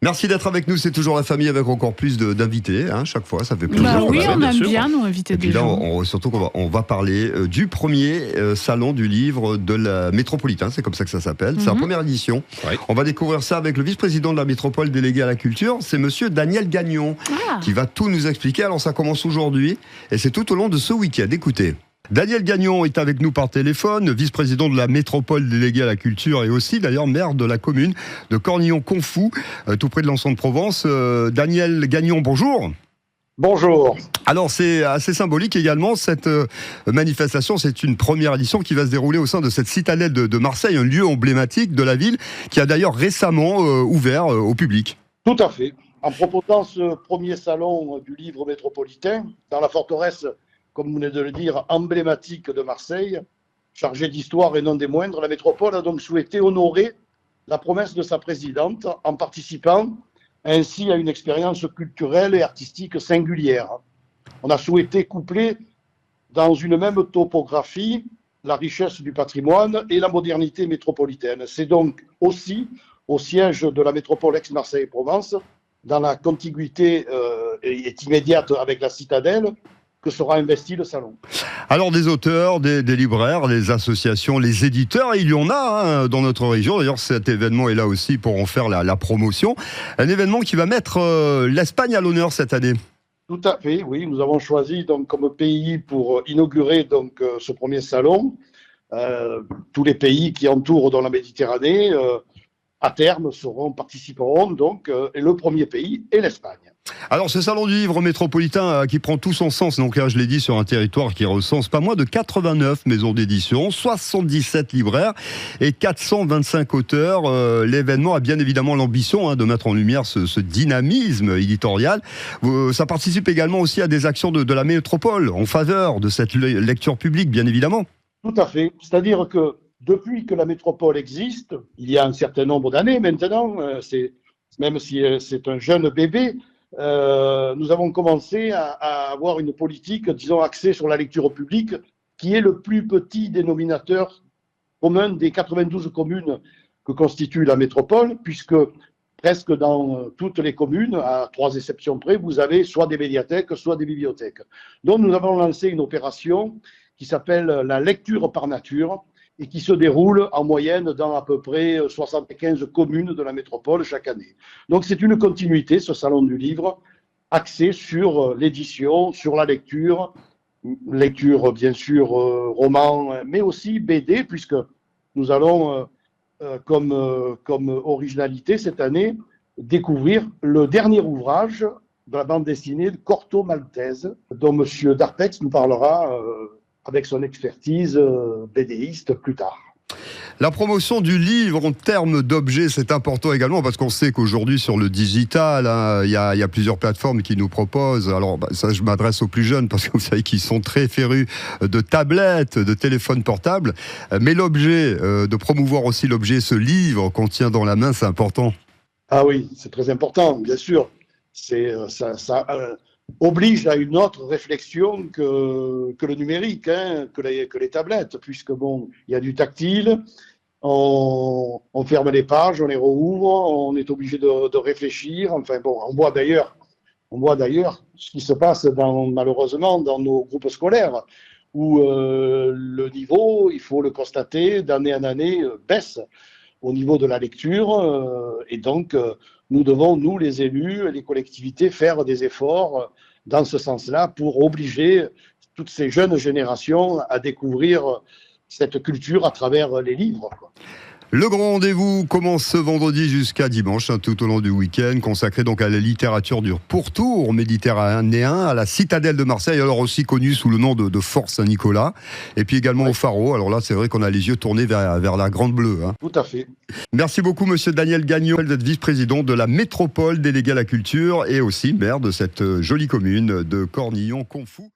Merci d'être avec nous, c'est toujours la famille avec encore plus d'invités, chaque fois, ça fait plaisir. Oui, on aime bien nous inviter des gens. Et puis là, surtout qu'on va parler du premier salon du livre de la métropolitain, c'est comme ça que ça s'appelle, c'est la première édition. Oui. On va découvrir ça avec le vice-président de la métropole délégué à la culture, c'est monsieur Daniel Gagnon, qui va tout nous expliquer. Alors ça commence aujourd'hui et c'est tout au long de ce week-end, écoutez. Daniel Gagnon est avec nous par téléphone, vice-président de la métropole délégué à la culture et aussi d'ailleurs maire de la commune de Cornillon-Confou, tout près de l'Anson-de-Provence. Daniel Gagnon, bonjour. Bonjour. Alors c'est assez symbolique également cette manifestation, c'est une première édition qui va se dérouler au sein de cette citadelle de Marseille, un lieu emblématique de la ville qui a d'ailleurs récemment ouvert au public. Tout à fait. En proposant ce premier salon du livre métropolitain dans la forteresse, comme vous venez de le dire, emblématique de Marseille, chargée d'histoire et non des moindres, la métropole a donc souhaité honorer la promesse de sa présidente en participant ainsi à une expérience culturelle et artistique singulière. On a souhaité coupler dans une même topographie la richesse du patrimoine et la modernité métropolitaine. C'est donc aussi au siège de la métropole Aix-Marseille-Provence, dans la contiguïté est immédiate avec la citadelle, que sera investi le salon. Alors des auteurs, des libraires, des associations, les éditeurs, il y en a dans notre région. D'ailleurs cet événement est là aussi pour en faire la promotion. Un événement qui va mettre l'Espagne à l'honneur cette année. Tout à fait, oui. Nous avons choisi donc comme pays pour inaugurer donc ce premier salon tous les pays qui entourent dans la Méditerranée à terme participeront donc et le premier pays est l'Espagne. Alors ce salon du livre métropolitain qui prend tout son sens, donc là je l'ai dit, sur un territoire qui recense pas moins de 89 maisons d'édition, 77 libraires et 425 auteurs. L'événement a bien évidemment l'ambition de mettre en lumière ce dynamisme éditorial. Ça participe également aussi à des actions de la métropole en faveur de cette lecture publique, bien évidemment. Tout à fait, c'est-à-dire que depuis que la métropole existe, il y a un certain nombre d'années maintenant, même si c'est un jeune bébé, nous avons commencé à avoir une politique, disons, axée sur la lecture publique, qui est le plus petit dénominateur commun des 92 communes que constitue la métropole, puisque presque dans toutes les communes, à 3 exceptions près, vous avez soit des médiathèques, soit des bibliothèques. Donc nous avons lancé une opération qui s'appelle la lecture par nature, et qui se déroule en moyenne dans à peu près 75 communes de la métropole chaque année. Donc c'est une continuité, ce salon du livre, axé sur l'édition, sur la lecture bien sûr roman, mais aussi BD, puisque nous allons, comme originalité cette année, découvrir le dernier ouvrage de la bande dessinée de Corto Maltese, dont M. Darpex nous parlera avec son expertise BDiste plus tard. La promotion du livre en termes d'objets, c'est important également parce qu'on sait qu'aujourd'hui sur le digital, il y a plusieurs plateformes qui nous proposent. Alors ça, je m'adresse aux plus jeunes parce que vous savez qu'ils sont très férus de tablettes, de téléphones portables. Mais l'objet, de promouvoir aussi l'objet, ce livre qu'on tient dans la main, c'est important. Ah oui, c'est très important, bien sûr. Ça oblige à une autre réflexion que le numérique, que les tablettes, puisque bon, il y a du tactile, on ferme les pages, on les rouvre, on est obligé de réfléchir. Enfin bon, on voit d'ailleurs ce qui se passe malheureusement dans nos groupes scolaires, où le niveau, il faut le constater, d'année en année baisse au niveau de la lecture, et donc nous devons, nous les élus, les collectivités, faire des efforts dans ce sens-là pour obliger toutes ces jeunes générations à découvrir cette culture à travers les livres, quoi. Le grand rendez-vous commence ce vendredi jusqu'à dimanche, tout au long du week-end, consacré donc à la littérature du pourtour méditerranéen, à la citadelle de Marseille, alors aussi connue sous le nom de Fort Saint-Nicolas, et puis également au Pharo. Alors là, c'est vrai qu'on a les yeux tournés vers la Grande Bleue. Tout à fait. Merci beaucoup, monsieur Daniel Gagnon, d'être vice-président de la métropole délégué à la culture et aussi maire de cette jolie commune de Cornillon-Confou.